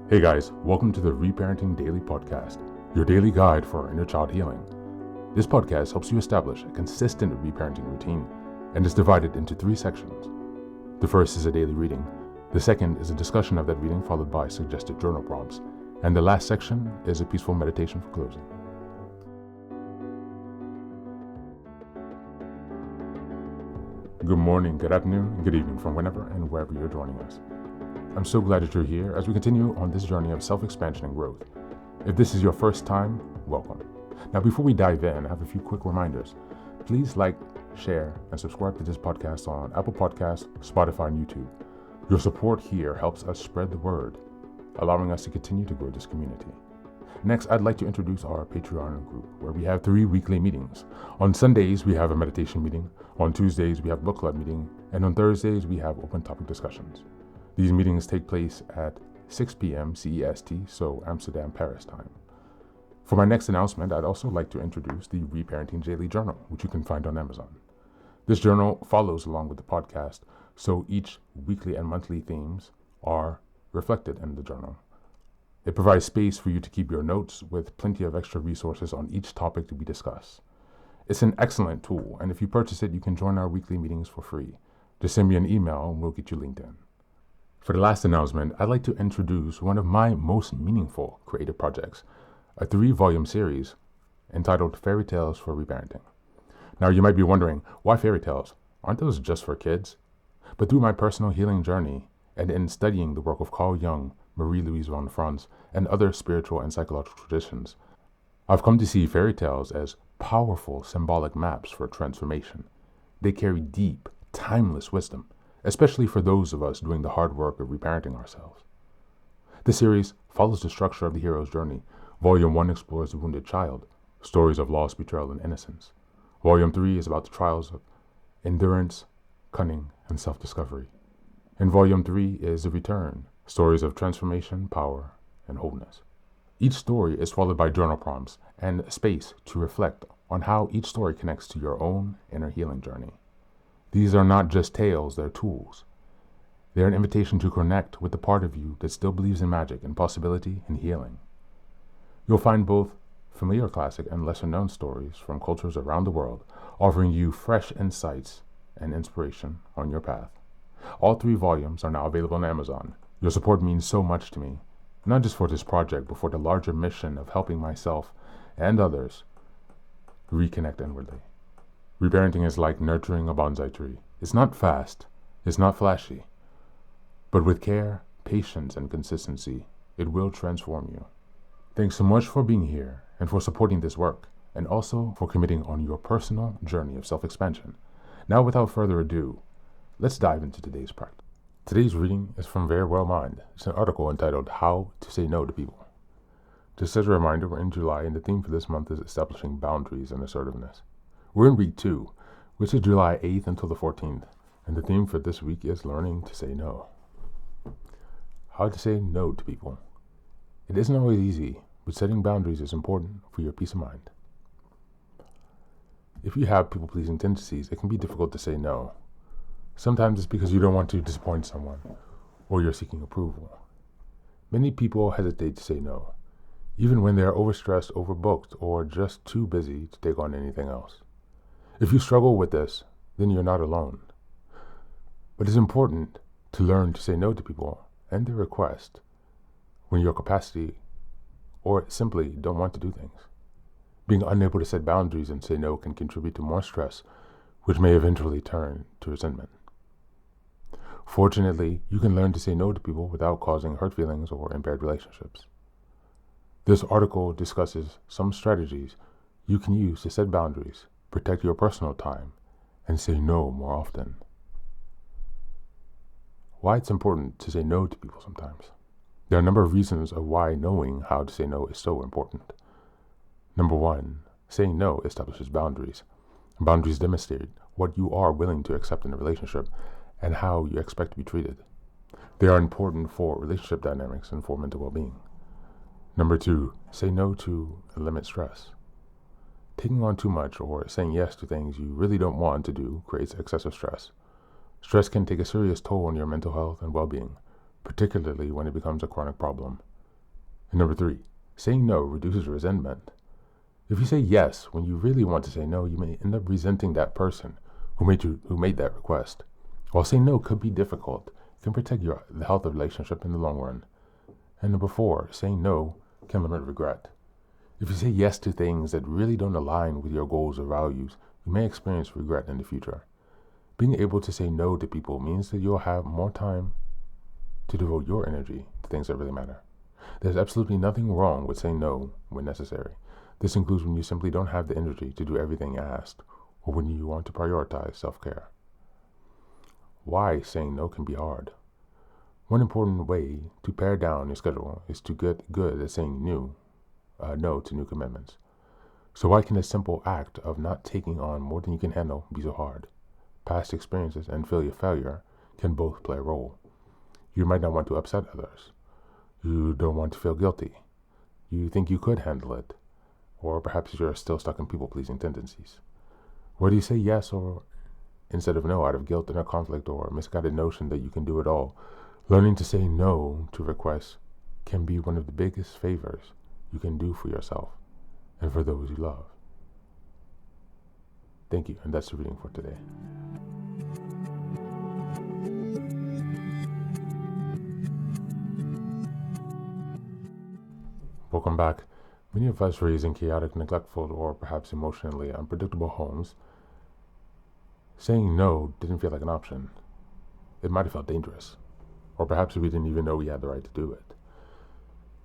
Hey guys, welcome to the Reparenting Daily podcast, your daily guide for inner child healing. This podcast helps you establish a consistent reparenting routine and is divided into 3 sections. The first is a daily reading, the second is a discussion of that reading followed by suggested journal prompts, and the last section is a peaceful meditation for closing. Good morning, good afternoon, and good evening from whenever and wherever you're joining us. I'm so glad that you're here as we continue on this journey of self-expansion and growth. If this is your first time, welcome. Now, before we dive in, I have a few quick reminders. Please like, share, and subscribe to this podcast on Apple Podcasts, Spotify, and YouTube. Your support here helps us spread the word, allowing us to continue to grow this community. Next, I'd like to introduce our Patreon group, where we have 3 weekly meetings. On Sundays, we have a meditation meeting. On Tuesdays, we have book club meeting. And on Thursdays, we have open topic discussions. These meetings take place at 6 p.m. CEST, so Amsterdam, Paris time. For my next announcement, I'd also like to introduce the Reparenting Daily journal, which you can find on Amazon. This journal follows along with the podcast, so each weekly and monthly themes are reflected in the journal. It provides space for you to keep your notes with plenty of extra resources on each topic to be discussed. It's an excellent tool, and if you purchase it, you can join our weekly meetings for free. Just send me an email and we'll get you linked in. For the last announcement, I'd like to introduce one of my most meaningful creative projects, a 3-volume series entitled Fairy Tales for Reparenting. Now, you might be wondering, why fairy tales? Aren't those just for kids? But through my personal healing journey and in studying the work of Carl Jung, Marie-Louise von Franz, and other spiritual and psychological traditions, I've come to see fairy tales as powerful symbolic maps for transformation. They carry deep, timeless wisdom, especially for those of us doing the hard work of reparenting ourselves. The series follows the structure of the hero's journey. Volume 1 explores the wounded child, stories of loss, betrayal, and innocence. Volume 3 is about the trials of endurance, cunning, and self-discovery. And Volume 3 is the return, stories of transformation, power, and wholeness. Each story is followed by journal prompts and space to reflect on how each story connects to your own inner healing journey. These are not just tales, they're tools. They're an invitation to connect with the part of you that still believes in magic and possibility and healing. You'll find both familiar classic and lesser-known stories from cultures around the world, offering you fresh insights and inspiration on your path. All 3 volumes are now available on Amazon. Your support means so much to me, not just for this project, but for the larger mission of helping myself and others reconnect inwardly. Reparenting is like nurturing a bonsai tree. It's not fast, it's not flashy, but with care, patience, and consistency, it will transform you. Thanks so much for being here and for supporting this work, and also for committing on your personal journey of self-expansion. Now, without further ado, let's dive into today's practice. Today's reading is from Very Well Mind. It's an article entitled How to Say No to People. Just as a reminder, we're in July, and the theme for this month is establishing boundaries and assertiveness. We're in week 2, which is July 8th until the 14th, and the theme for this week is learning to say no. How to say no to people. It isn't always easy, but setting boundaries is important for your peace of mind. If you have people-pleasing tendencies, it can be difficult to say no. Sometimes it's because you don't want to disappoint someone, or you're seeking approval. Many people hesitate to say no, even when they are overstressed, overbooked, or just too busy to take on anything else. If you struggle with this, then you're not alone. But it's important to learn to say no to people and their requests when your capacity or simply don't want to do things. Being unable to set boundaries and say no can contribute to more stress, which may eventually turn to resentment. Fortunately, you can learn to say no to people without causing hurt feelings or impaired relationships. This article discusses some strategies you can use to set boundaries, protect your personal time, and say no more often. Why it's important to say no to people sometimes. There are a number of reasons of why knowing how to say no is so important. Number 1, saying no establishes boundaries. Boundaries demonstrate what you are willing to accept in a relationship and how you expect to be treated. They are important for relationship dynamics and for mental well-being. Number 2, say no to limit stress. Taking on too much or saying yes to things you really don't want to do creates excessive stress. Stress can take a serious toll on your mental health and well-being, particularly when it becomes a chronic problem. And number three, saying no reduces resentment. If you say yes when you really want to say no, you may end up resenting that person who made that request. While saying no could be difficult, it can protect the health of the relationship in the long run. And number four, saying no can limit regret. If you say yes to things that really don't align with your goals or values, you may experience regret in the future. Being able to say no to people means that you'll have more time to devote your energy to things that really matter. There's absolutely nothing wrong with saying no when necessary. This includes when you simply don't have the energy to do everything asked, or when you want to prioritize self-care. Why saying no can be hard. One important way to pare down your schedule is to get good at saying no to new commitments. So why can a simple act of not taking on more than you can handle be so hard? Past experiences and failure can both play a role. You might not want to upset others. You don't want to feel guilty. You think you could handle it. Or perhaps you're still stuck in people-pleasing tendencies. Whether you say yes or instead of no out of guilt, inner conflict, or a misguided notion that you can do it all, learning to say no to requests can be one of the biggest favors you can do for yourself and for those you love. Thank you, and that's the reading for today. Welcome back. Many of us raised in chaotic, neglectful, or perhaps emotionally unpredictable homes, saying no didn't feel like an option. It might have felt dangerous, or perhaps we didn't even know we had the right to do it.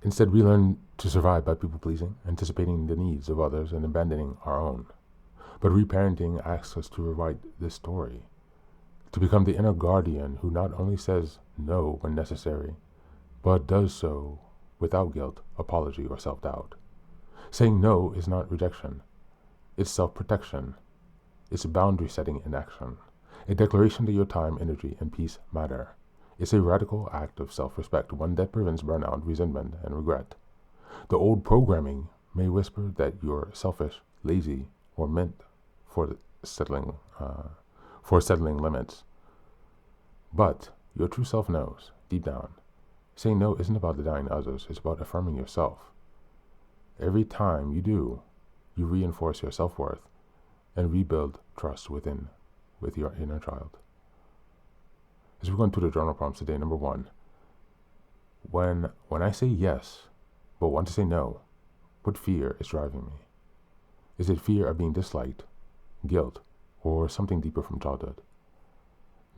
Instead, we learned to survive by people-pleasing, anticipating the needs of others and abandoning our own. But reparenting asks us to rewrite this story, to become the inner guardian who not only says no when necessary, but does so without guilt, apology, or self-doubt. Saying no is not rejection. It's self-protection. It's boundary setting in action. A declaration that your time, energy, and peace matter. It's a radical act of self-respect, one that prevents burnout, resentment, and regret. The old programming may whisper that you're selfish, lazy, or meant for settling limits. But your true self knows, deep down, saying no isn't about denying others, it's about affirming yourself. Every time you do, you reinforce your self-worth and rebuild trust with your inner child. As we go into the journal prompts today, number one, when I say yes, but want to say no, what fear is driving me? Is it fear of being disliked, guilt, or something deeper from childhood?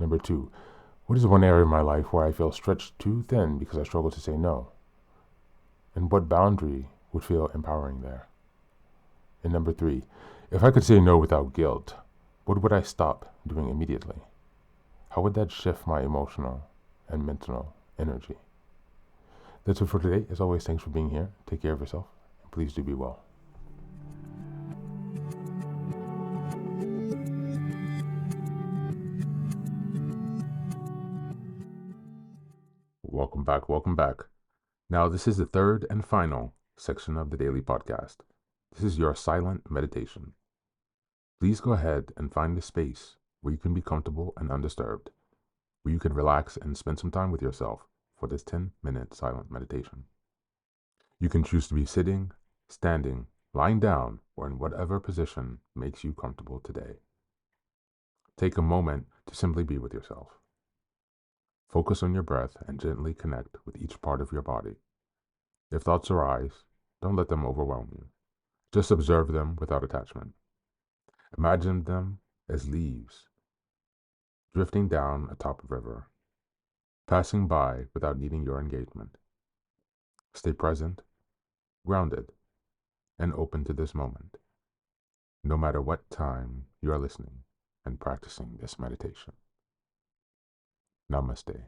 Number two, what is one area of my life where I feel stretched too thin because I struggle to say no? And what boundary would feel empowering there? And number three, if I could say no without guilt, what would I stop doing immediately? How would that shift my emotional and mental energy? That's it for today. As always, thanks for being here. Take care of yourself, and please do be well. Welcome back, welcome back. Now, this is the third and final section of the daily podcast. This is your silent meditation. Please go ahead and find a space where you can be comfortable and undisturbed, where you can relax and spend some time with yourself for this 10-minute silent meditation. You can choose to be sitting, standing, lying down, or in whatever position makes you comfortable today. Take a moment to simply be with yourself. Focus on your breath and gently connect with each part of your body. If thoughts arise, don't let them overwhelm you. Just observe them without attachment. Imagine them as leaves drifting down atop a river, passing by without needing your engagement. Stay present, grounded, and open to this moment, no matter what time you are listening and practicing this meditation. Namaste.